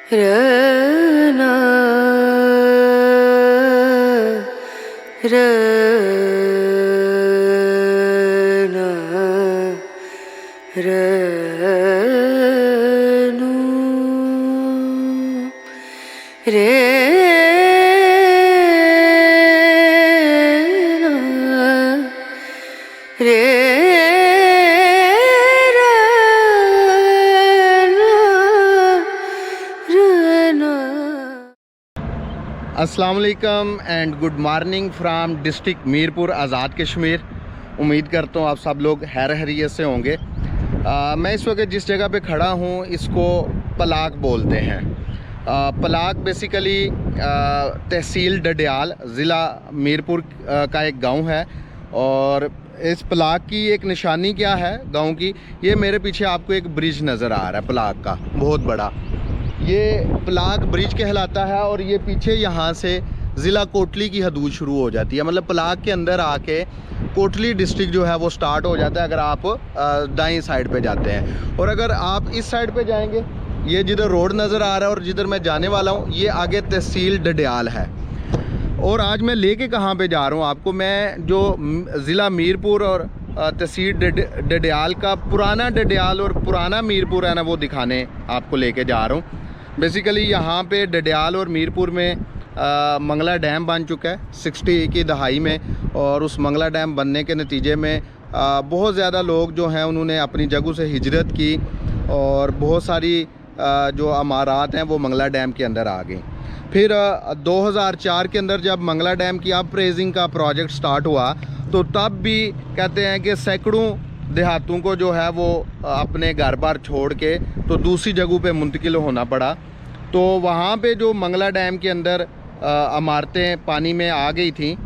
रना रना रनु रेना रे अस्सलाम वालेकुम and good morning from district Mirpur Azad Kashmir. उम्मीद करता हूँ आप सब लोग खैर खैरियत से होंगे। मैं इस वक्त जिस जगह पे खड़ा हूँ इसको पलाक बोलते हैं। पलाक बेसिकली तहसील डडियाल ज़िला मीरपुर का एक गांव है। और इस पलाक की एक निशानी क्या है गांव की, ये मेरे पीछे आपको एक ब्रिज नज़र आ रहा है पलाक का, बहुत बड़ा। ये पलाक ब्रिज कहलाता है और ये पीछे यहाँ से ज़िला कोटली की हदूद शुरू हो जाती है। मतलब पलाक के अंदर आके कोटली डिस्ट्रिक्ट जो है वो स्टार्ट हो जाता है अगर आप दाईं साइड पे जाते हैं। और अगर आप इस साइड पे जाएंगे, ये जिधर रोड नज़र आ रहा है और जिधर मैं जाने वाला हूँ ये आगे तहसील डडियाल है। और आज मैं लेके कहाँ पे जा रहा हूँ आपको, मैं जो ज़िला मीरपुर और तहसील डडियाल का पुराना डडियाल और पुराना मीरपुर है ना, वो दिखाने आपको लेके जा रहा हूँ। बेसिकली यहाँ पे डडियाल और मीरपुर में मंगला डैम बन चुका है 60 की दहाई में। और उस मंगला डैम बनने के नतीजे में बहुत ज़्यादा लोग जो हैं उन्होंने अपनी जगहों से हिजरत की और बहुत सारी जो इमारत हैं वो मंगला डैम के अंदर आ गई। फिर 2004 के अंदर जब मंगला डैम की अपरेजिंग का प्रोजेक्ट स्टार्ट हुआ तो तब भी कहते हैं कि सैकड़ों देहातों को जो है वो अपने घर बार छोड़ के तो दूसरी जगहों पे मुंतकिल होना पड़ा। तो वहाँ पे जो मंगला डैम के अंदर इमारतें पानी में आ गई थी,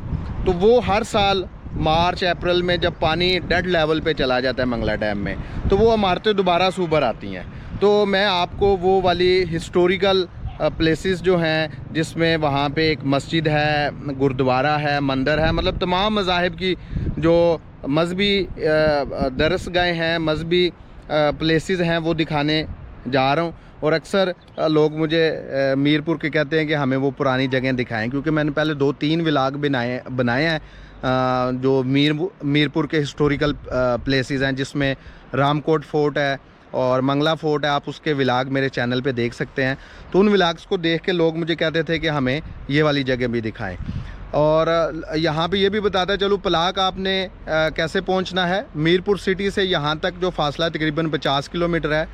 तो वो हर साल मार्च अप्रैल में जब पानी डेड लेवल पे चला जाता है मंगला डैम में, तो वो इमारतें दोबारा सूबर आती हैं। तो मैं आपको वो वाली हिस्टोरिकल प्लेसेस जो हैं जिसमें वहाँ पे एक मस्जिद है, गुरुद्वारा है, मंदिर है, मतलब तमाम मज़ाहिब की जो मजहबी दरसगाहें हैं, मजहबी प्लेसेस हैं, वो दिखाने जा रहा हूँ। और अक्सर लोग मुझे मीरपुर के कहते हैं कि हमें वो पुरानी जगह दिखाएं, क्योंकि मैंने पहले 2-3 व्लॉग बनाए हैं जो मीरपुर के हिस्टोरिकल प्लेसेस हैं, जिसमें रामकोट फोर्ट है और मंगला फोर्ट है। आप उसके व्लॉग मेरे चैनल पे देख सकते हैं। तो उन व्लॉग्स को देख के लोग मुझे कहते थे कि हमें ये वाली जगह भी दिखाएं। और यहाँ पे ये भी बताता चलो पलाक आपने कैसे पहुँचना है। मीरपुर सिटी से यहाँ तक जो फासला तकरीबन 50 किलोमीटर है।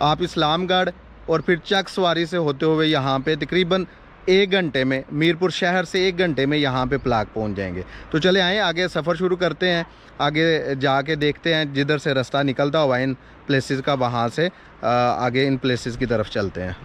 आप इस्लामगढ़ और फिर चक सवारी से होते हुए यहाँ पे तकरीबन 1 घंटे में, मीरपुर शहर से 1 घंटे में यहाँ पे पलाक पहुँच जाएंगे। तो चले आएँ आगे सफ़र शुरू करते हैं। आगे जाके देखते हैं जिधर से रास्ता निकलता हुआ इन प्लेसेस का, वहाँ से आगे इन प्लेसेस की तरफ चलते हैं।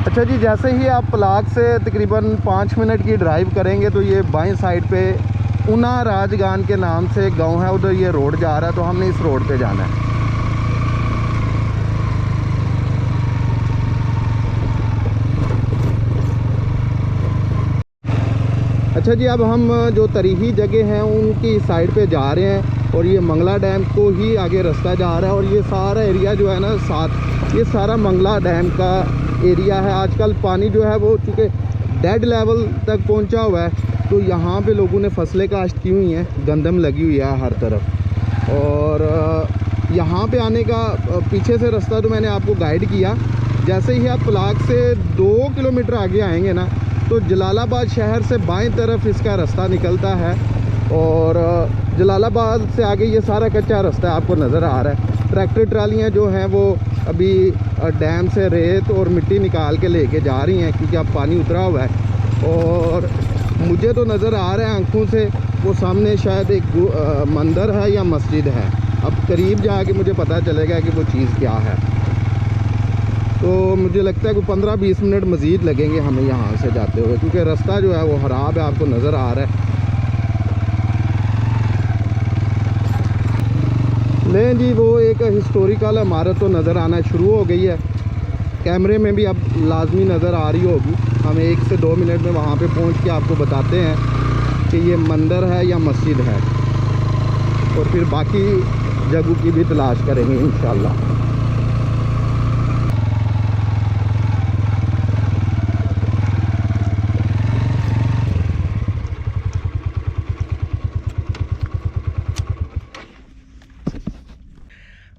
अच्छा जी, जैसे ही आप पलाक से तकरीबन 5 मिनट की ड्राइव करेंगे तो ये बाईं साइड पे उना राजगान के नाम से गांव है, उधर ये रोड जा रहा है। तो हमने इस रोड पे जाना है। अच्छा जी, अब हम जो तरीही जगह हैं उनकी साइड पे जा रहे हैं और ये मंगला डैम को ही आगे रास्ता जा रहा है। और ये सारा एरिया जो है ना साथ, ये सारा मंगला डैम का एरिया है। आजकल पानी जो है वो चूँकि डेड लेवल तक पहुंचा हुआ है, तो यहाँ पे लोगों ने फसलें काश्त की हुई हैं, गंदम लगी हुई है हर तरफ। और यहाँ पे आने का पीछे से रास्ता तो मैंने आपको गाइड किया। जैसे ही आप पलाक से 2 किलोमीटर आगे आएंगे ना, तो जलालाबाद शहर से बाएं तरफ इसका रास्ता निकलता है। और जलालाबाद से आगे ये सारा कच्चा रास्ता आपको नज़र आ रहा है। ट्रैक्टर ट्रालियाँ जो हैं वो अभी डैम से रेत और मिट्टी निकाल के लेके जा रही हैं, क्योंकि अब पानी उतरा हुआ है। और मुझे तो नज़र आ रहा है आंखों से वो सामने शायद एक मंदिर है या मस्जिद है। अब करीब जाके मुझे पता चलेगा कि वो चीज़ क्या है। तो मुझे लगता है कि 15-20 मिनट मज़ीद लगेंगे हमें यहाँ से जाते हुए, क्योंकि रास्ता जो है वो ख़राब है, आपको नज़र आ रहा है। लें जी, वो एक हिस्टोरिकल इमारत तो नज़र आना शुरू हो गई है, कैमरे में भी अब लाजमी नज़र आ रही होगी। हम 1 से 2 मिनट में वहाँ पे पहुँच के आपको बताते हैं कि ये मंदिर है या मस्जिद है, और फिर बाकी जगहों की भी तलाश करेंगे इंशाल्लाह।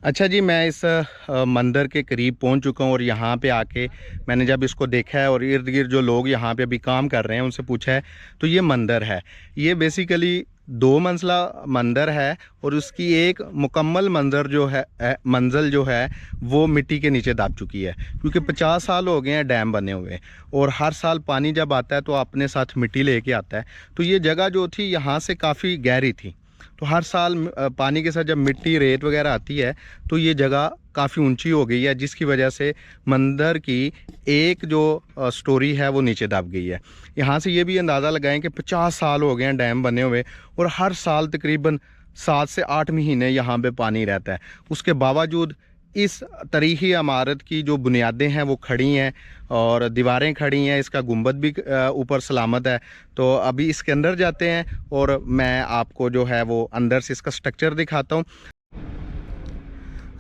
अच्छा जी, मैं इस मंदिर के करीब पहुंच चुका हूं और यहाँ पे आके मैंने जब इसको देखा है और इर्द गिर्द जो लोग यहाँ पे अभी काम कर रहे हैं उनसे पूछा है, तो ये मंदिर है। ये बेसिकली 2 मंजिला मंदिर है और उसकी एक मुकम्मल मंजिल जो है वो मिट्टी के नीचे दब चुकी है, क्योंकि 50 साल हो गए हैं डैम बने हुए, और हर साल पानी जब आता है तो अपने साथ मिट्टी लेके आता है। तो ये जगह जो थी यहाँ से काफ़ी गहरी थी, तो हर साल पानी के साथ जब मिट्टी रेत वगैरह आती है तो ये जगह काफ़ी ऊंची हो गई है, जिसकी वजह से मंदिर की एक जो स्टोरी है वो नीचे दब गई है। यहाँ से ये भी अंदाज़ा लगाएं कि 50 साल हो गए हैं डैम बने हुए, और हर साल तकरीबन 7 से 8 महीने यहाँ पे पानी रहता है। उसके बावजूद इस तारीख़ी इमारत की जो बुनियादें हैं वो खड़ी हैं और दीवारें खड़ी हैं, इसका गुंबद भी ऊपर सलामत है। तो अभी इसके अंदर जाते हैं और मैं आपको जो है वो अंदर से इसका स्ट्रक्चर दिखाता हूँ।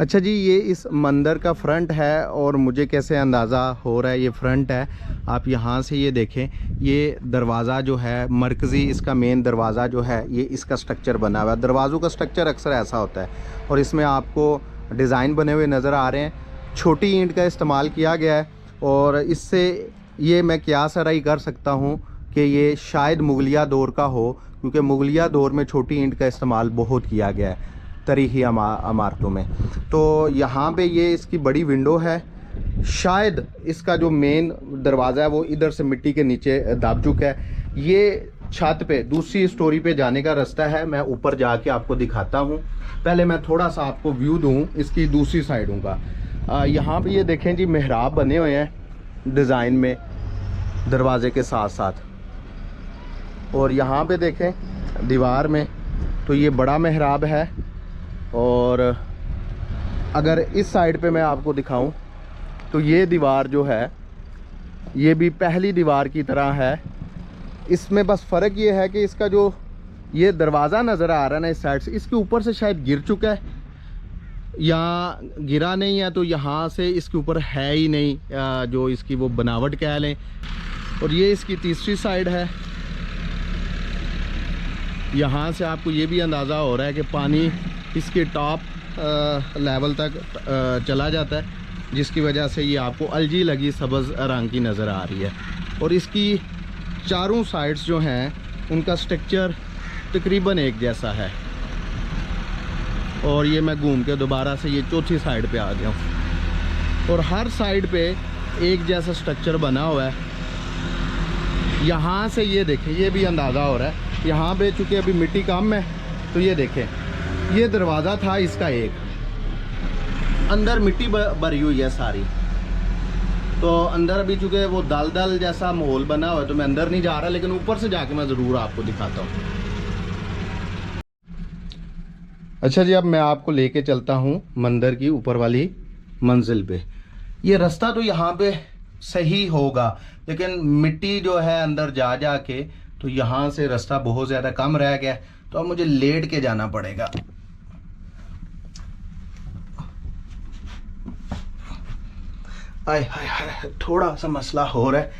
अच्छा जी, ये इस मंदिर का फ्रंट है और मुझे कैसे अंदाज़ा हो रहा है ये फ्रंट है, आप यहाँ से ये देखें, ये दरवाज़ा जो है मरकज़ी, इसका मेन दरवाज़ा जो है ये इसका स्ट्रक्चर बना हुआ है। दरवाज़ों का स्ट्रक्चर अक्सर ऐसा होता है, और इसमें आपको डिज़ाइन बने हुए नज़र आ रहे हैं। छोटी ईंट का इस्तेमाल किया गया है, और इससे ये मैं क़यास आराई कर सकता हूँ कि ये शायद मुगलिया दौर का हो, क्योंकि मुगलिया दौर में छोटी ईंट का इस्तेमाल बहुत किया गया है तारीख़ी इमारतों में। तो यहाँ पे ये इसकी बड़ी विंडो है, शायद इसका जो मेन दरवाज़ा है वो इधर से मिट्टी के नीचे दब चुका है। ये छत पे दूसरी स्टोरी पे जाने का रास्ता है, मैं ऊपर जाके आपको दिखाता हूँ। पहले मैं थोड़ा सा आपको व्यू दूँ इसकी दूसरी साइडों का। यहाँ पे ये देखें जी, मेहराब बने हुए हैं डिज़ाइन में दरवाजे के साथ साथ, और यहाँ पे देखें दीवार में तो ये बड़ा मेहराब है। और अगर इस साइड पे मैं आपको दिखाऊं तो ये दीवार जो है ये भी पहली दीवार की तरह है। इसमें बस फ़र्क ये है कि इसका जो ये दरवाज़ा नज़र आ रहा है ना इस साइड से, इसके ऊपर से शायद गिर चुका है या गिरा नहीं है, तो यहाँ से इसके ऊपर है ही नहीं, जो इसकी वो बनावट कह लें। और ये इसकी तीसरी साइड है। यहाँ से आपको ये भी अंदाज़ा हो रहा है कि पानी इसके टॉप लेवल तक चला जाता है, जिसकी वजह से ये आपको अलजी लगी सब्ज़ रंग की नज़र आ रही है। और इसकी चारों साइड्स जो हैं उनका स्ट्रक्चर तकरीबन एक जैसा है। और ये मैं घूम के दोबारा से ये चौथी साइड पे आ गया हूँ, और हर साइड पे एक जैसा स्ट्रक्चर बना हुआ है। यहाँ से ये देखें, ये भी अंदाज़ा हो रहा है, यहाँ पे चूँकि अभी मिट्टी कम है, तो ये देखें ये दरवाज़ा था इसका एक, अंदर मिट्टी भरी हुई है सारी। तो अंदर अभी चूँकि वो दल जैसा माहौल बना हुआ है तो मैं अंदर नहीं जा रहा, लेकिन ऊपर से जाके मैं ज़रूर आपको दिखाता हूँ। अच्छा जी, अब मैं आपको लेके चलता हूँ मंदिर की ऊपर वाली मंजिल पे। ये रास्ता तो यहाँ पे सही होगा, लेकिन मिट्टी जो है अंदर जा के तो यहाँ से रास्ता बहुत ज़्यादा कम रह गया, तो अब मुझे लेट के जाना पड़ेगा। आय हाय हाय, थोड़ा सा मसला हो रहा है,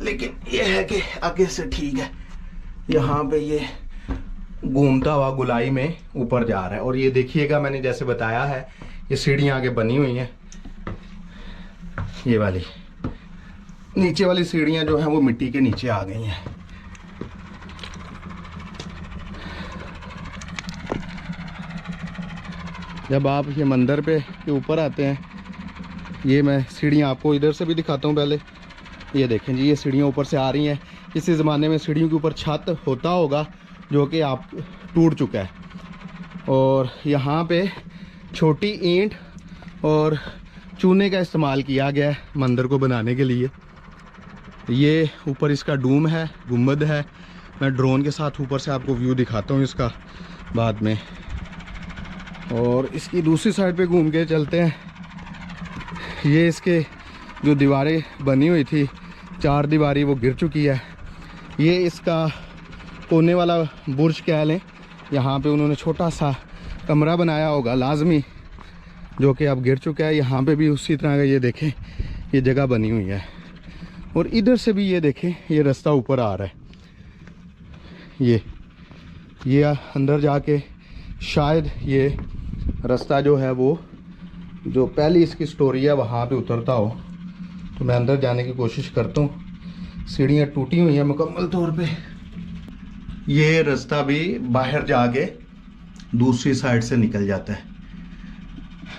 लेकिन ये है कि आगे से ठीक है। यहाँ पे ये घूमता हुआ गुलाई में ऊपर जा रहा है, और ये देखिएगा मैंने जैसे बताया है ये सीढ़ियाँ आगे बनी हुई हैं, ये वाली नीचे वाली सीढ़ियाँ जो हैं वो मिट्टी के नीचे आ गई हैं। जब आप ये मंदिर पे के ऊपर आते हैं, ये मैं सीढ़ियाँ आपको इधर से भी दिखाता हूँ। पहले ये देखें जी, ये सीढ़ियाँ ऊपर से आ रही हैं। इसी ज़माने में सीढ़ियों के ऊपर छत होता होगा जो कि आप टूट चुका है। और यहाँ पे छोटी ईंट और चूने का इस्तेमाल किया गया है मंदिर को बनाने के लिए। ये ऊपर इसका डूम है, गुम्बद है। मैं ड्रोन के साथ ऊपर से आपको व्यू दिखाता हूँ इसका बाद में। और इसकी दूसरी साइड पे घूम के चलते हैं। ये इसके जो दीवारें बनी हुई थी, 4 दीवारी, वो गिर चुकी है। ये इसका कोने वाला बुर्ज कह लें, यहाँ पे उन्होंने छोटा सा कमरा बनाया होगा लाजमी, जो कि अब गिर चुका है। यहाँ पे भी उसी तरह का ये देखें ये जगह बनी हुई है। और इधर से भी ये देखें ये रास्ता ऊपर आ रहा है। ये अंदर जाके शायद ये रास्ता जो है वो जो पहली इसकी स्टोरी है वहाँ पे उतरता हो। तो मैं अंदर जाने की कोशिश करता हूँ। सीढ़ियाँ टूटी हुई हैं मुकम्मल तौर पे। ये रास्ता भी बाहर जाके दूसरी साइड से निकल जाता है,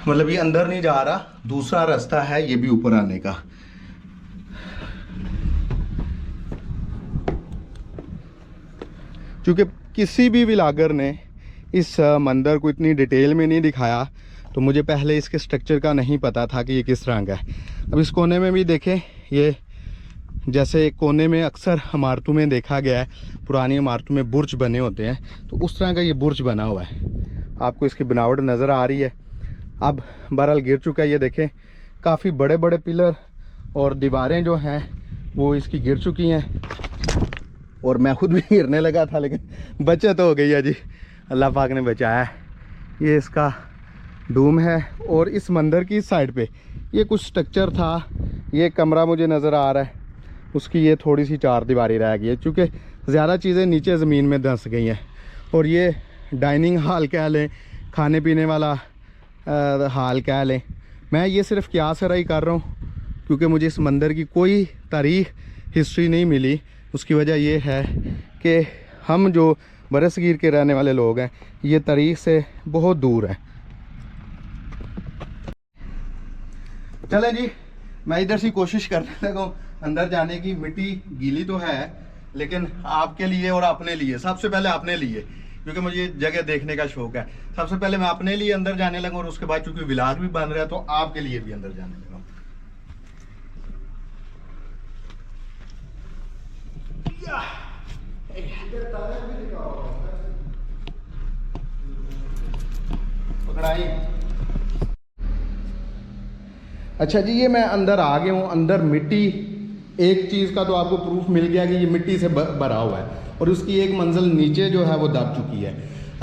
मतलब ये अंदर नहीं जा रहा, दूसरा रास्ता है ये भी ऊपर आने का। क्योंकि किसी भी व्लॉगर ने इस मंदिर को इतनी डिटेल में नहीं दिखाया, तो मुझे पहले इसके स्ट्रक्चर का नहीं पता था कि ये किस तरह का है। अब इस कोने में भी देखें, ये जैसे कोने में अक्सर इमारतों में देखा गया है, पुरानी इमारतों में बुर्ज बने होते हैं, तो उस तरह का ये बुर्ज बना हुआ है। आपको इसकी बनावट नज़र आ रही है। अब बहरहाल गिर चुका है। ये देखें काफ़ी बड़े बड़े पिलर और दीवारें जो हैं वो इसकी गिर चुकी हैं। और मैं खुद भी गिरने लगा था, लेकिन बचत हो गई है जी, अल्लाह पाक ने बचाया है। ये इसका डूम है। और इस मंदिर की साइड पे ये कुछ स्ट्रक्चर था, ये कमरा मुझे नज़र आ रहा है, उसकी ये थोड़ी सी 4 दीवारी रह गई है, क्योंकि ज़्यादा चीज़ें नीचे ज़मीन में धंस गई हैं। और ये डाइनिंग हॉल कह लें, खाने पीने वाला हाल कह लें। मैं ये सिर्फ क़ियास राई कर रहा हूँ, क्योंकि मुझे इस मंदिर की कोई तारीख़ हिस्ट्री नहीं मिली। उसकी वजह ये है कि हम जो बरसगीर के रहने वाले लोग हैं, ये तारीख़ से बहुत दूर हैं। चलें जी, मैं इधर से कोशिश करने लगा अंदर जाने की। मिट्टी गीली तो है, लेकिन आपके लिए और अपने लिए, सबसे पहले अपने लिए, क्योंकि मुझे जगह देखने का शौक है। सबसे पहले मैं अपने लिए अंदर जाने लगा, और उसके बाद चूंकि व्लॉग भी बन रहा है तो आपके लिए भी अंदर जाने लगा। पकड़ाई। अच्छा जी, ये मैं अंदर आ गया हूँ। अंदर मिट्टी, एक चीज़ का तो आपको प्रूफ मिल गया कि ये मिट्टी से भरा हुआ है, और उसकी एक मंजिल नीचे जो है वो दब चुकी है।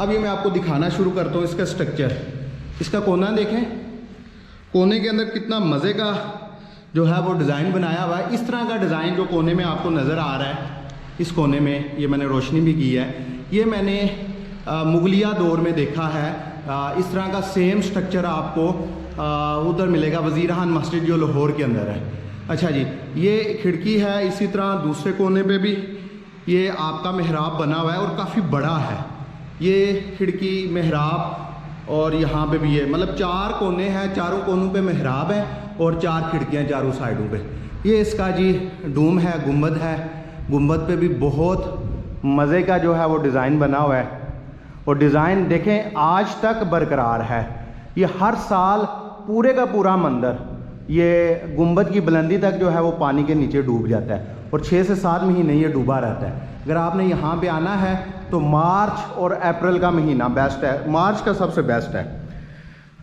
अब ये मैं आपको दिखाना शुरू करता हूँ इसका स्ट्रक्चर। इसका कोना देखें, कोने के अंदर कितना मज़े का जो है वो डिज़ाइन बनाया हुआ है। इस तरह का डिज़ाइन जो कोने में आपको नज़र आ रहा है, इस कोने में ये मैंने रोशनी भी की है, ये मैंने मुगलिया दौर में देखा है। इस तरह का सेम स्ट्रक्चर आपको उधर मिलेगा, वज़ीर खान मस्जिद जो लाहौर के अंदर है। अच्छा जी, ये खिड़की है। इसी तरह दूसरे कोने पे भी ये आपका मेहराब बना हुआ है, और काफ़ी बड़ा है ये खिड़की, मेहराब। और यहाँ पे भी है, मतलब 4 कोने हैं, चारों कोनों पे मेहराब है और 4 खिड़कियाँ चारों साइडों पे। ये इसका जी डूम है, गुंबद है। गुंबद पे भी बहुत मज़े का जो है वो डिज़ाइन बना हुआ है, और डिज़ाइन देखें आज तक बरकरार है। ये हर साल पूरे का पूरा मंदिर, ये गुंबद की बुलंदी तक जो है वो पानी के नीचे डूब जाता है, और 6 से 7 महीने ये डूबा रहता है। अगर आपने यहाँ पे आना है तो मार्च और अप्रैल का महीना बेस्ट है, मार्च का सबसे बेस्ट है।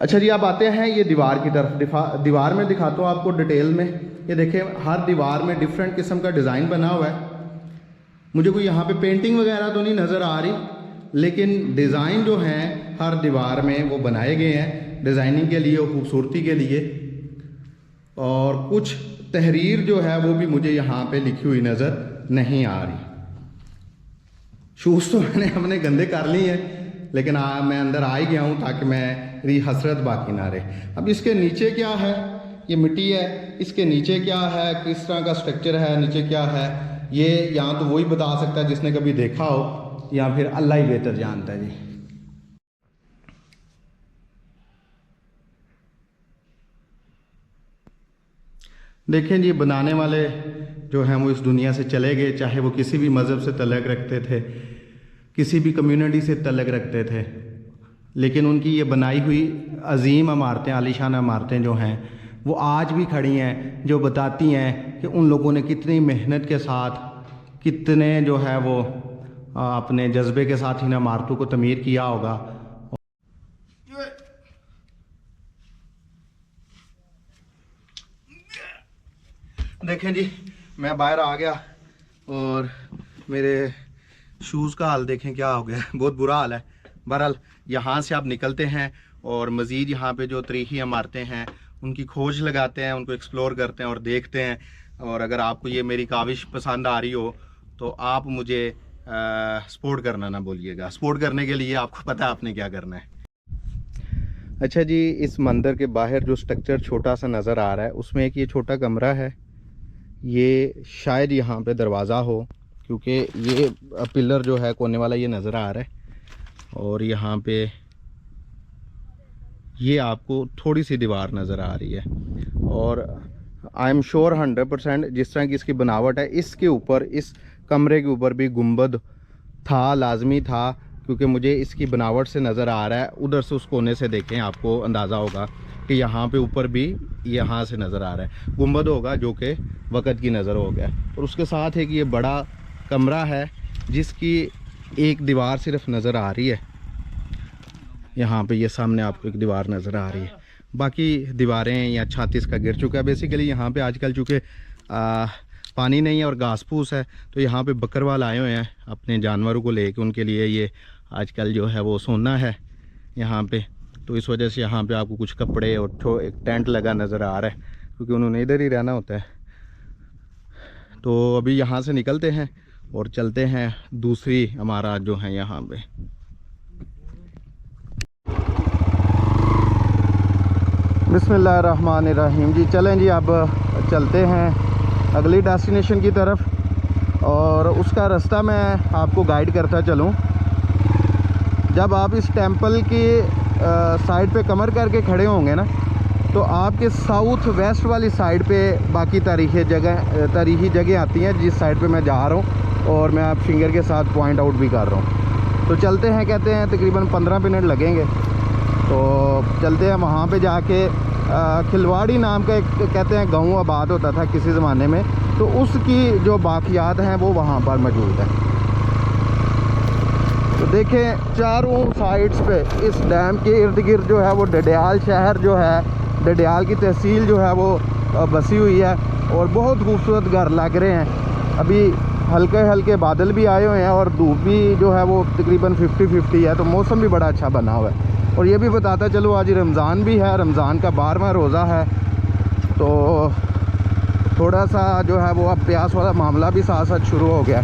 अच्छा जी, आप आते हैं ये दीवार की तरफ। दीवार में दिखाता हूँ आपको डिटेल में। ये देखें, हर दीवार में डिफरेंट किस्म का डिज़ाइन बना हुआ है। मुझे कोई यहाँ पे पेंटिंग वगैरह तो नहीं नज़र आ रही, लेकिन डिज़ाइन जो हैं हर दीवार में वो बनाए गए हैं डिज़ाइनिंग के लिए और खूबसूरती के लिए। और कुछ तहरीर जो है वो भी मुझे यहाँ पे लिखी हुई नज़र नहीं आ रही। शूज़ तो मैंने अपने गंदे कर लिए हैं, लेकिन मैं अंदर आ ही गया हूँ ताकि मेरी हसरत बाकी ना रहे। अब इसके नीचे क्या है, ये मिट्टी है, इसके नीचे क्या है, किस तरह का स्ट्रक्चर है, नीचे क्या है, ये यहाँ तो वही बता सकता है जिसने कभी देखा हो, या फिर अल्लाह ही बेहतर जानता है जी। देखें जी, बनाने वाले जो हैं वो इस दुनिया से चले गए, चाहे वो किसी भी मज़हब से तल्लुक़ रखते थे, किसी भी कम्युनिटी से तल्लुक़ रखते थे। लेकिन उनकी ये बनाई हुई अजीम इमारतें, आलीशान इमारतें जो हैं वो आज भी खड़ी हैं, जो बताती हैं कि उन लोगों ने कितनी मेहनत के साथ, कितने जो है वो अपने जज्बे के साथ इन इमारतों को तमीर किया होगा। देखें जी, मैं बाहर आ गया और मेरे शूज़ का हाल देखें क्या हो गया, बहुत बुरा हाल है। बहरहाल यहाँ से आप निकलते हैं और मज़ीद यहाँ पे जो तारीख़ी इमारतें हैं उनकी खोज लगाते हैं, उनको एक्सप्लोर करते हैं और देखते हैं। और अगर आपको ये मेरी काविश पसंद आ रही हो तो आप मुझे सपोर्ट करना ना भूलिएगा। सपोर्ट करने के लिए आपको पता है आपने क्या करना है। अच्छा जी, इस मंदिर के बाहर जो स्ट्रक्चर छोटा सा नज़र आ रहा है उसमें एक ये छोटा कमरा है। ये शायद यहाँ पे दरवाज़ा हो, क्योंकि ये पिलर जो है कोने वाला ये नज़र आ रहा है और यहाँ पे ये आपको थोड़ी सी दीवार नज़र आ रही है। और आई एम श्योर 100% जिस तरह की इसकी बनावट है, इसके ऊपर, इस कमरे के ऊपर भी गुंबद था, लाजमी था, क्योंकि मुझे इसकी बनावट से नज़र आ रहा है। उधर से उस कोने से देखें, आपको अंदाज़ा होगा कि यहाँ पे ऊपर भी यहाँ से नज़र आ रहा है गुंबद होगा, जो कि वक़्त की नज़र हो गया। और उसके साथ एक ये बड़ा कमरा है जिसकी एक दीवार सिर्फ नज़र आ रही है। यहाँ पे ये सामने आपको एक दीवार नज़र आ रही है, बाकी दीवारें या छत इसका गिर चुका है। बेसिकली यहाँ पे आजकल चूँकि पानी नहीं है और घास फूस है, तो यहाँ पे बकरवाल आए हुए हैं अपने जानवरों को लेके, उनके लिए ये आजकल जो है वो सोना है यहाँ पे। तो इस वजह से यहाँ पे आपको कुछ कपड़े और एक टेंट लगा नज़र आ रहा है, क्योंकि उन्होंने इधर ही रहना होता है। तो अभी यहाँ से निकलते हैं और चलते हैं दूसरी इमारत जो है यहाँ पे। बिस्मिल्लाहिर्रहमानिर्रहीम जी, चलें जी, अब चलते हैं अगली डेस्टिनेशन की तरफ और उसका रास्ता मैं आपको गाइड करता चलूँ। जब आप इस टेंपल की साइड पे कमर करके खड़े होंगे ना, तो आपके साउथ वेस्ट वाली साइड पे बाकी तारीखी जगह आती हैं जिस साइड पे मैं जा रहा हूँ, और मैं आप फिंगर के साथ पॉइंट आउट भी कर रहा हूँ। तो चलते हैं, कहते हैं तकरीबन 15 मिनट लगेंगे। तो चलते हैं वहाँ पे जाके। खिलवाड़ी नाम का एक कहते हैं गांव आबाद होता था किसी ज़माने में, तो उसकी जो बाक़ियात हैं वो वहाँ पर मौजूद है। तो देखें चारों साइड्स पे इस डैम के इर्द गिर्द जो है वो डडियाल शहर जो है, डडियाल की तहसील जो है वो बसी हुई है और बहुत खूबसूरत घर लग रहे हैं। अभी हल्के हल्के बादल भी आए हुए हैं और धूप भी जो है वो तकरीबन 50-50 है, तो मौसम भी बड़ा अच्छा बना हुआ है। और ये भी बताता चलो आज रमज़ान भी है, रमज़ान का 12वां रोज़ा है, तो थोड़ा सा जो है वो अब प्यास वाला मामला भी साथ साथ शुरू हो गया।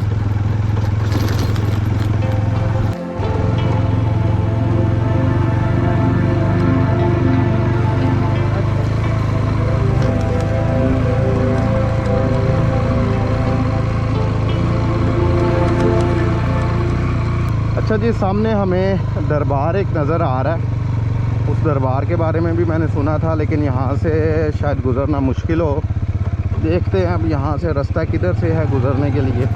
अच्छा जी, सामने हमें दरबार एक नज़र आ रहा है। उस दरबार के बारे में भी मैंने सुना था, लेकिन यहाँ से शायद गुज़रना मुश्किल हो। देखते हैं अब यहाँ से रास्ता किधर से है गुज़रने के लिए।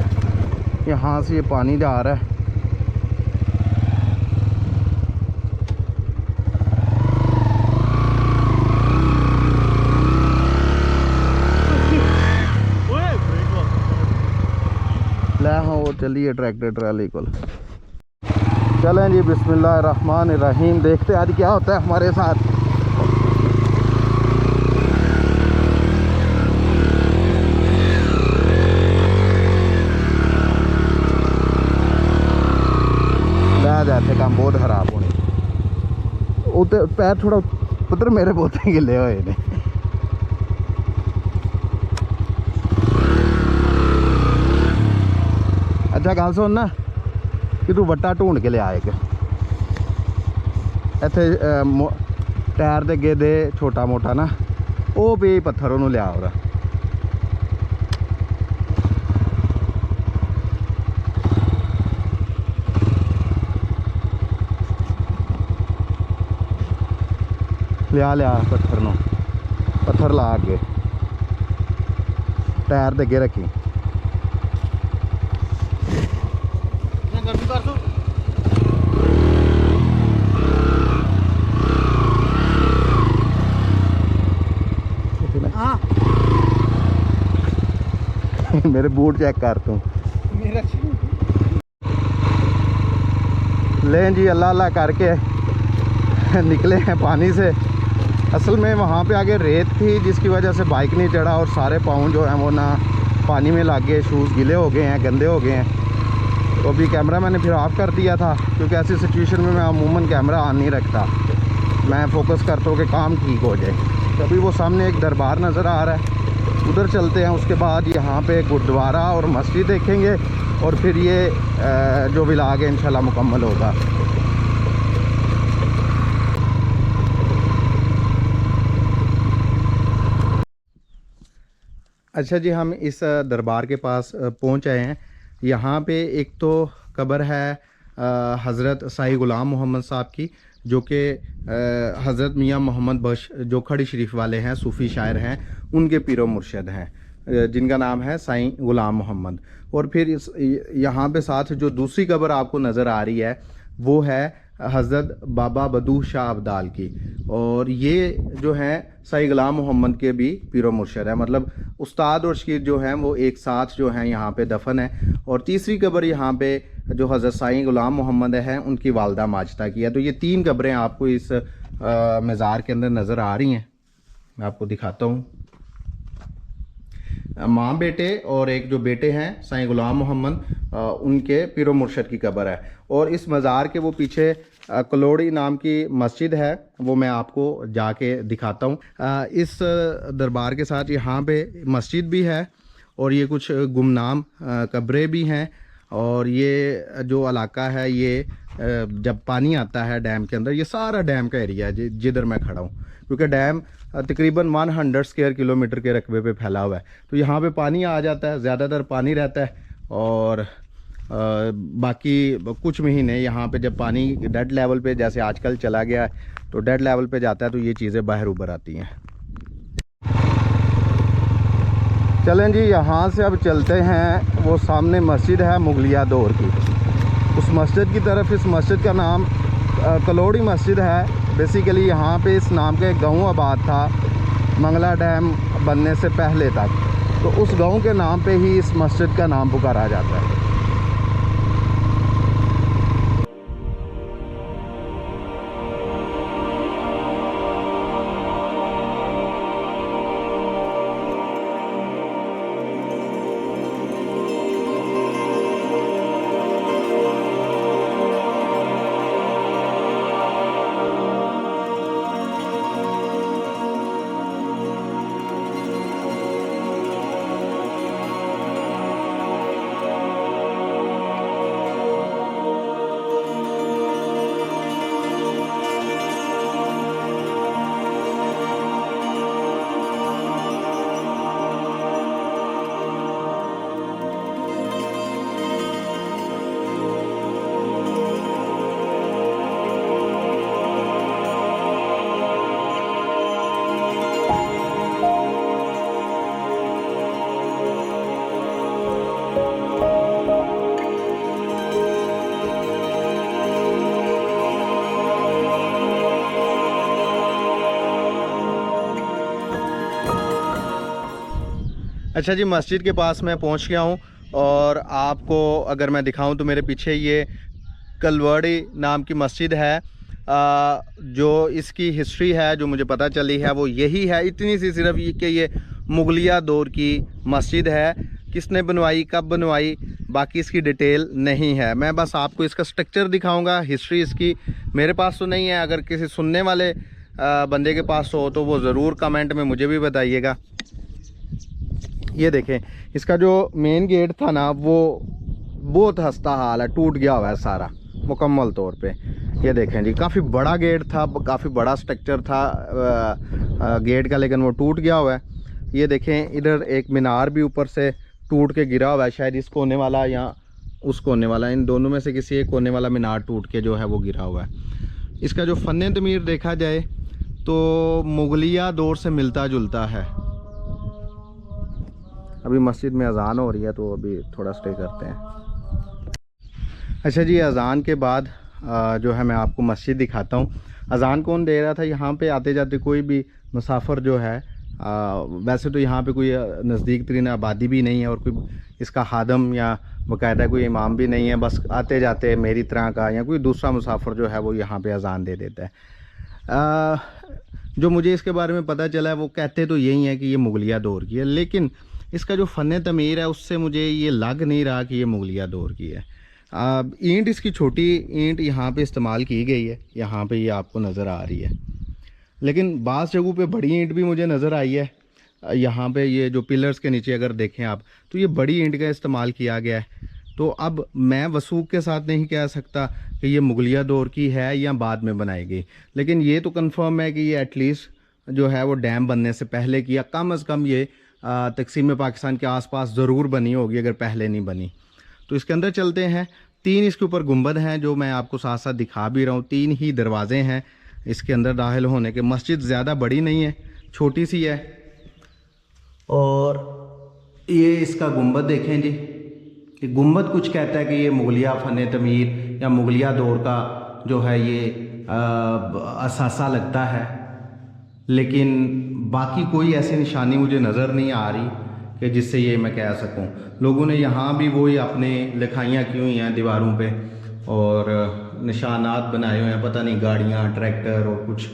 यहाँ से ये पानी जा रहा है। ले हाँ, चलिए ट्रैक्टर ट्राली को चलें जी। बिस्मिल्लाहिर्रहमानिर्रहीम, देखते आज क्या होता है हमारे साथ। ले जाते काम बहुत खराब होने उते पैर थोड़ा पुत्र मेरे पोते गिले हुए ने। अच्छा गल सुन ना कि तू वट्टा ढूंढ के लिया एक इत्थे टायर दे अगे दे छोटा मोटा ना, वो भी पत्थर उन्होंने लिया और लिया पत्थर ला अगे टायर दे अगे रखी। मेरे बूट चेक कर तू। लें जी, अल्लाह अल्लाह करके निकले हैं पानी से। असल में वहाँ पे आगे रेत थी जिसकी वजह से बाइक नहीं चढ़ा और सारे पाँव जो हैं वो ना पानी में लग गए, शूज़ गीले हो गए हैं, गंदे हो गए हैं। तो अभी कैमरा मैंने फिर ऑफ कर दिया था क्योंकि ऐसी सिचुएशन में मैं अमूमन कैमरा ऑन नहीं रखता, मैं फोकस करता हूँ कि काम ठीक हो जाए। तो अभी वो सामने एक दरबार नज़र आ रहा है, उधर चलते हैं। उसके बाद यहाँ पे गुरुद्वारा और मस्जिद देखेंगे और फिर ये जो व्लॉग है इंशाल्लाह मुकम्मल होगा। अच्छा जी, हम इस दरबार के पास पहुँच आए हैं। यहाँ पे एक तो कब्र है हज़रत साई ग़ुलाम मोहम्मद साहब की, जो कि हज़रत मियाँ मोहम्मद बख्श जो खड़ी शरीफ वाले हैं, सूफ़ी शायर हैं, उनके पीरो मुर्शद हैं, जिनका नाम है साई ग़ुलाम मोहम्मद। और फिर इस यहाँ पे साथ जो दूसरी कब्र आपको नज़र आ रही है वो है हज़रत बाबा बदूह शाह अब्दाल की, और ये जो हैं साई ग़ुलाम मोहम्मद के भी पीरो मुर्शद है। मतलब उस्ताद और शागिर्द जो हैं वो एक साथ जो हैं यहाँ पे दफन है। और तीसरी कब्र यहाँ पे जो हज़रत साई ग़ुलाम मोहम्मद हैं उनकी वालदा माजदा की है। तो ये तीन कब्रें आपको इस मज़ार के अंदर नज़र आ रही हैं। मैं आपको दिखाता हूँ। माँ बेटे और एक जो बेटे हैं साईं ग़ुलाम मोहम्मद, उनके पीरो मुर्शद की कब्र है। और इस मज़ार के वो पीछे कलोड़ी नाम की मस्जिद है, वो मैं आपको जाके दिखाता हूँ। इस दरबार के साथ यहाँ पे मस्जिद भी है और ये कुछ गुमनाम कब्रें भी हैं। और ये जो इलाका है ये जब पानी आता है डैम के अंदर, ये सारा डैम का एरिया है जिधर मैं खड़ा हूँ, क्योंकि डैम तकरीबन 100 स्क्वायर किलोमीटर के रकबे पे फैला हुआ है। तो यहाँ पे पानी आ जाता है, ज़्यादातर पानी रहता है। और बाकी कुछ महीने यहाँ पे जब पानी डेड लेवल पे, जैसे आजकल चला गया है, तो डेड लेवल पे जाता है तो ये चीज़ें बाहर उभर आती हैं। चलें जी, यहाँ से अब चलते हैं। वो सामने मस्जिद है मुगलिया दौर की, उस मस्जिद की तरफ। इस मस्जिद का नाम कलोड़ी मस्जिद है। बेसिकली यहाँ पे इस नाम का एक गाँव आबाद था मंगला डैम बनने से पहले तक, तो उस गांव के नाम पे ही इस मस्जिद का नाम पुकारा जाता है। अच्छा जी, मस्जिद के पास मैं पहुंच गया हूं और आपको अगर मैं दिखाऊं तो मेरे पीछे ये कलवड़ी नाम की मस्जिद है। जो इसकी हिस्ट्री है, जो मुझे पता चली है, वो यही है, इतनी सी सिर्फ ये कि ये मुगलिया दौर की मस्जिद है। किसने बनवाई, कब बनवाई, बाकी इसकी डिटेल नहीं है। मैं बस आपको इसका स्ट्रक्चर दिखाऊंगा, हिस्ट्री इसकी मेरे पास तो नहीं है। अगर किसी सुनने वाले बंदे के पास हो तो वो ज़रूर कमेंट में मुझे भी बताइएगा। ये देखें, इसका जो मेन गेट था ना, वो बहुत हंसता हाल है, टूट गया हुआ है सारा मुकम्मल तौर पे। ये देखें जी, काफ़ी बड़ा गेट था, काफ़ी बड़ा स्ट्रक्चर था गेट का, लेकिन वो टूट गया हुआ है। ये देखें, इधर एक मीनार भी ऊपर से टूट के गिरा हुआ है, शायद इस कोने वाला या उस कोने वाला, इन दोनों में से किसी एक कोने वाला मीनार टूट के जो है वो गिरा हुआ है। इसका जो फ़न तमीर देखा जाए तो मुगलिया दौर से मिलता जुलता है। अभी मस्जिद में अजान हो रही है तो अभी थोड़ा स्टे करते हैं। अच्छा जी, अजान के बाद जो है मैं आपको मस्जिद दिखाता हूँ। अजान कौन दे रहा था यहाँ पे? आते जाते कोई भी मुसाफिर जो है वैसे तो यहाँ पे कोई नज़दीक तरीन आबादी भी नहीं है और कोई इसका खादम या बाकायदा कोई इमाम भी नहीं है, बस आते जाते मेरी तरह का या कोई दूसरा मुसाफिर जो है वो यहाँ पे अजान दे देता है। जो मुझे इसके बारे में पता चला है वो कहते तो यही है कि ये मुगलिया दौर की है, लेकिन इसका जो फ़न तमीर है उससे मुझे ये लग नहीं रहा कि ये मुगलिया दौर की है। ईंट इसकी छोटी ईंट यहाँ पे इस्तेमाल की गई है, यहाँ पे ये आपको नज़र आ रही है, लेकिन बाज़ जगहों पे बड़ी ईंट भी मुझे नज़र आई है। यहाँ पे ये जो पिलर्स के नीचे अगर देखें आप तो ये बड़ी ईंट का इस्तेमाल किया गया है। तो अब मैं वसूख के साथ नहीं कह सकता कि ये मुगलिया दौर की है या बाद में बनाई गई, लेकिन ये तो कंफर्म है कि ये एटलीस्ट जो है वो डैम बनने से पहले की या कम अज़ कम ये तकसीम पाकिस्तान के आसपास ज़रूर बनी होगी अगर पहले नहीं बनी। तो इसके अंदर चलते हैं। 3 इसके ऊपर गुंबद हैं जो मैं आपको साथ साथ दिखा भी रहा हूँ, 3 ही दरवाजे हैं इसके अंदर दाखिल होने के। मस्जिद ज़्यादा बड़ी नहीं है, छोटी सी है। और ये इसका गुंबद देखें जी, ये गुंबद कुछ कहता है कि ये मुगलिया फ़न तमीर या मुगलिया दौर का जो है ये असासा लगता है, लेकिन बाकी कोई ऐसी निशानी मुझे नज़र नहीं आ रही कि जिससे ये मैं कह सकूं। लोगों ने यहाँ भी वही अपने लिखाइयाँ की हुई हैं दीवारों पे और निशानात बनाए हुए हैं, पता नहीं गाड़ियाँ, ट्रैक्टर और कुछ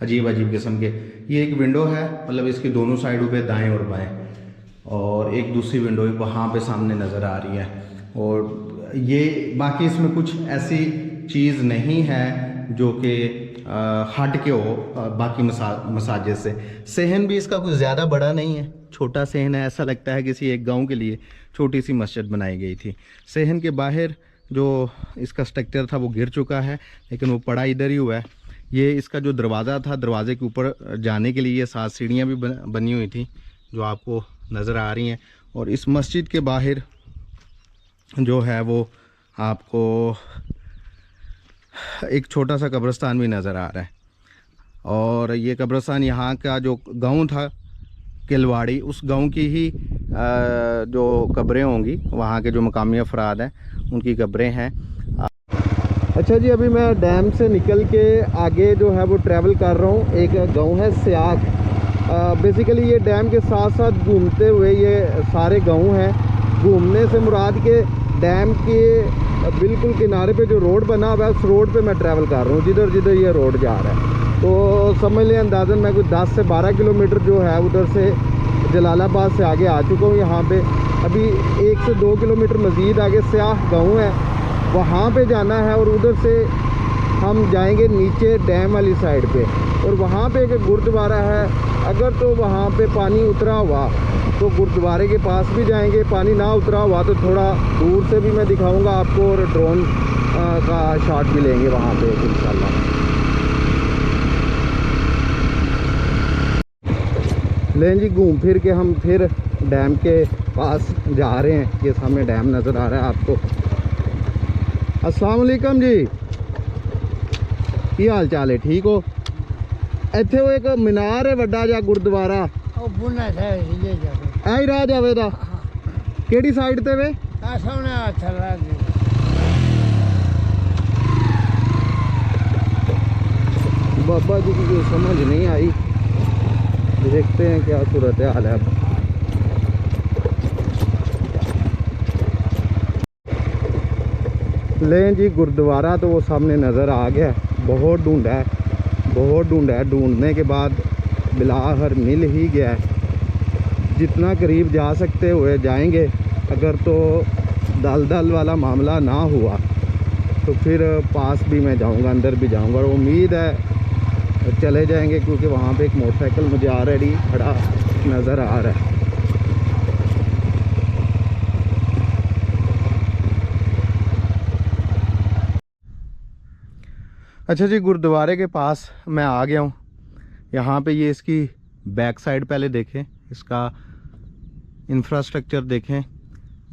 अजीब अजीब किस्म के। ये एक विंडो है, मतलब इसकी दोनों साइडों पे दाएं और बाएं, और एक दूसरी विंडो वहाँ पे सामने नज़र आ रही है। और ये बाकी इसमें कुछ ऐसी चीज़ नहीं है जो कि हट के हो बाकी मसाजिद से। सहन भी इसका कुछ ज़्यादा बड़ा नहीं है, छोटा सहन है, ऐसा लगता है किसी एक गांव के लिए छोटी सी मस्जिद बनाई गई थी। सहन के बाहर जो इसका स्ट्रक्चर था वो गिर चुका है, लेकिन वो पड़ा इधर ही हुआ है। ये इसका जो दरवाज़ा था, दरवाजे के ऊपर जाने के लिए ये 7 सीढ़ियाँ भी बनी हुई थी जो आपको नज़र आ रही हैं। और इस मस्जिद के बाहर जो है वो आपको एक छोटा सा कब्रिस्तान भी नज़र आ रहा है। और ये कब्रिस्तान यहाँ का जो गांव था किलवाड़ी, उस गांव की ही जो कब्रें होंगी, वहाँ के जो मकामी अफराद हैं उनकी कब्रें हैं। अच्छा जी, अभी मैं डैम से निकल के आगे जो है वो ट्रैवल कर रहा हूँ। एक गांव है सियाक। बेसिकली ये डैम के साथ साथ घूमते हुए ये सारे गांव हैं। घूमने से मुराद के डैम के बिल्कुल किनारे पे जो रोड बना हुआ है उस रोड पे मैं ट्रैवल कर रहा हूँ, जिधर जिधर ये रोड जा रहा है। तो समझ लें अंदाज़न मैं कुछ 10 से 12 किलोमीटर जो है उधर से जलालाबाद से आगे आ चुका हूँ। यहाँ पे अभी 1 से 2 किलोमीटर मज़ीद आगे स्याह गाँव है, वहाँ पे जाना है और उधर से हम जाएंगे नीचे डैम वाली साइड पे। और वहाँ पे एक गुरुद्वारा है, अगर तो वहाँ पे पानी उतरा हुआ तो गुरुद्वारे के पास भी जाएंगे, पानी ना उतरा हुआ तो थोड़ा दूर से भी मैं दिखाऊंगा आपको और ड्रोन का शॉट भी लेंगे वहाँ पे इंशाल्लाह। लें जी, घूम फिर के हम फिर डैम के पास जा रहे हैं। ये सामने डैम नज़र आ रहा है आपको। अस्सलाम वालेकुम जी, की हाल चाल है? ठीक हो? इत्थे वो एक मीनार है वड्डा जा गुरुद्वारा, आई राह जावे दा केड़ी साइड ते वे? बाबा जी की कोई समझ नहीं आई, देखते हैं क्या सूरत हाल है। अब लें जी, गुरुद्वारा तो वो सामने नज़र आ गया। बहुत ढूंढा है, बहुत ढूंढा है, ढूंढने के बाद बिलाखिर मिल ही गया है। जितना करीब जा सकते हुए जाएंगे, अगर तो दलदल वाला मामला ना हुआ तो फिर पास भी मैं जाऊंगा, अंदर भी जाऊंगा। और उम्मीद है चले जाएंगे क्योंकि वहाँ पे एक मोटरसाइकिल मुझे ऑलरेडी खड़ा नज़र आ रहा है। अच्छा जी, गुरुद्वारे के पास मैं आ गया हूँ। यहाँ पे ये इसकी बैक साइड पहले देखें, इसका इंफ्रास्ट्रक्चर देखें।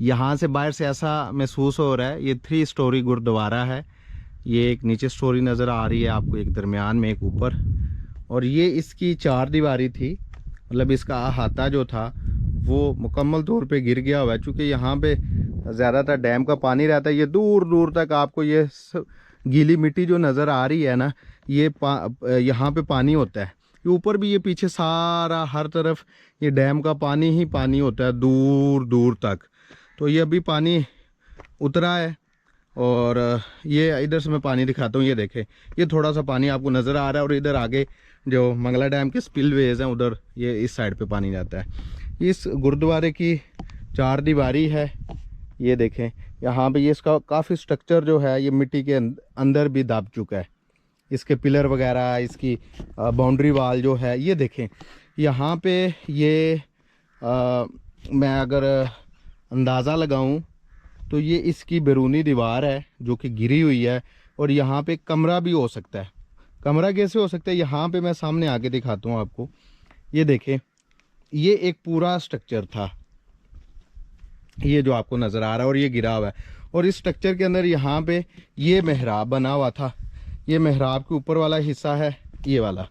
यहाँ से बाहर से ऐसा महसूस हो रहा है ये 3 स्टोरी गुरुद्वारा है। ये एक नीचे स्टोरी नज़र आ रही है आपको, एक दरमियान में, एक ऊपर। और ये इसकी 4 दीवारी थी, मतलब इसका अहाता जो था वो मुकम्मल तौर पे गिर गया हुआ है। चूँकि यहाँ पे ज़्यादातर डैम का पानी रहता है, ये दूर दूर तक आपको ये गीली मिट्टी जो नज़र आ रही है ना, ये यहाँ पे पानी होता है। ये ऊपर भी, ये पीछे सारा हर तरफ ये डैम का पानी ही पानी होता है दूर दूर तक। तो ये अभी पानी उतरा है और ये इधर से मैं पानी दिखाता हूँ। ये देखें, ये थोड़ा सा पानी आपको नज़र आ रहा है और इधर आगे जो मंगला डैम के स्पिलवेज हैं उधर ये इस साइड पे पानी जाता है। इस गुरुद्वारे की चार दीवारी है। ये देखें यहाँ पे ये इसका काफ़ी स्ट्रक्चर जो है ये मिट्टी के अंदर भी दब चुका है। इसके पिलर वगैरह, इसकी बाउंड्री वाल जो है, ये देखें यहाँ पे ये मैं अगर अंदाज़ा लगाऊं तो ये इसकी बैरूनी दीवार है जो कि गिरी हुई है और यहाँ पे कमरा भी हो सकता है। कमरा कैसे हो सकता है, यहाँ पे मैं सामने आके दिखाता हूँ आपको। ये देखें, ये एक पूरा स्ट्रक्चर था ये जो आपको नज़र आ रहा है और ये गिरा हुआ है। और इस स्ट्रक्चर के अंदर यहाँ पे ये मेहराब बना हुआ था। ये मेहराब के ऊपर वाला हिस्सा है ये वाला,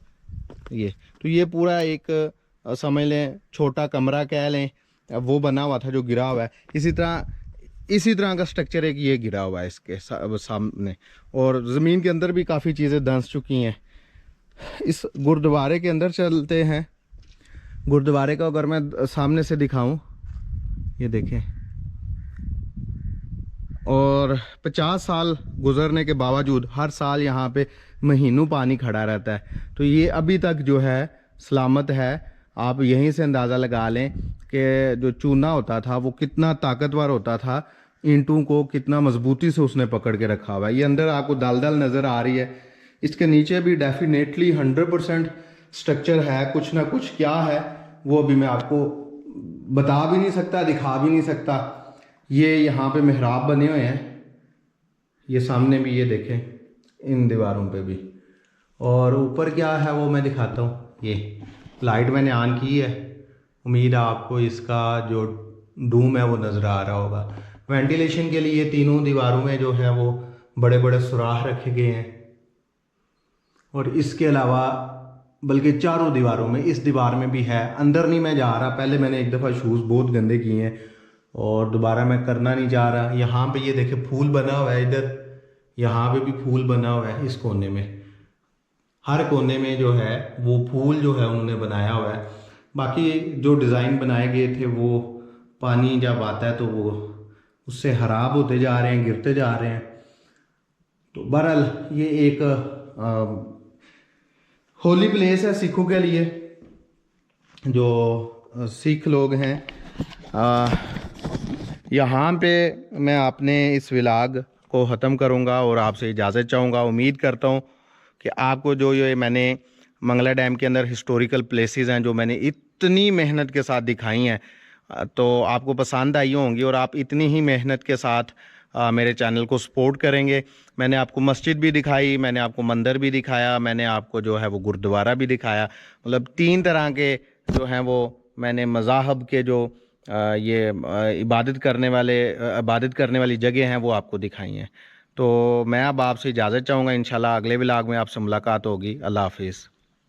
ये तो ये पूरा एक समझ लें छोटा कमरा कह लें, वो बना हुआ था जो गिरा हुआ है। इसी तरह का स्ट्रक्चर एक ये गिरा हुआ है इसके सामने। और ज़मीन के अंदर भी काफ़ी चीज़ें धंस चुकी हैं। इस गुरुद्वारे के अंदर चलते हैं। गुरुद्वारे का अगर मैं सामने से दिखाऊं, ये देखें, और 50 साल गुजरने के बावजूद हर साल यहाँ पे महीनों पानी खड़ा रहता है। तो ये अभी तक जो है सलामत है। आप यहीं से अंदाज़ा लगा लें कि जो चूना होता था वो कितना ताकतवर होता था, ईंटों को कितना मजबूती से उसने पकड़ के रखा हुआ है। ये अंदर आपको दलदल नज़र आ रही है, इसके नीचे भी डेफिनेटली 100% स्ट्रक्चर है। कुछ ना कुछ क्या है वो अभी मैं आपको बता भी नहीं सकता, दिखा भी नहीं सकता। ये यहाँ पे मेहराब बने हुए हैं, ये सामने भी, ये देखें इन दीवारों पे भी। और ऊपर क्या है वो मैं दिखाता हूँ। ये लाइट मैंने ऑन की है, उम्मीद है आपको इसका जो डूम है वो नज़र आ रहा होगा। वेंटिलेशन के लिए तीनों दीवारों में जो है वो बड़े बड़े सुराख रखे गए हैं। और इसके अलावा बल्कि चारों दीवारों में, इस दीवार में भी है। अंदर नहीं मैं जा रहा, पहले मैंने एक दफ़ा शूज़ बहुत गंदे किए हैं और दोबारा मैं करना नहीं चाह रहा। यहाँ पे ये देखे फूल बना हुआ है, इधर यहाँ पे भी फूल बना हुआ है। इस कोने में, हर कोने में जो है वो फूल जो है उन्होंने बनाया हुआ है। बाकी जो डिज़ाइन बनाए गए थे वो पानी जब आता है तो वो उससे ख़राब होते जा रहे हैं, गिरते जा रहे हैं। तो बहरहाल ये एक होली प्लेस है सिखों के लिए। जो सिख लोग हैं, यहाँ पे मैं अपने इस व्लॉग को ख़त्म करूँगा और आपसे इजाज़त चाहूँगा। उम्मीद करता हूँ कि आपको जो ये मैंने मंगला डैम के अंदर हिस्टोरिकल प्लेसेस हैं जो मैंने इतनी मेहनत के साथ दिखाई हैं तो आपको पसंद आई होंगी और आप इतनी ही मेहनत के साथ मेरे चैनल को सपोर्ट करेंगे। मैंने आपको मस्जिद भी दिखाई, मैंने आपको मंदिर भी दिखाया, मैंने आपको जो है वो गुरुद्वारा भी दिखाया। मतलब 3 तरह के जो हैं वो मैंने मज़ाहब के जो ये इबादत करने वाली जगह हैं वो आपको दिखाई हैं। तो मैं अब आपसे इजाज़त चाहूँगा। इंशाल्लाह अगले व्लॉग में आपसे मुलाकात होगी। अल्लाह हाफिज़।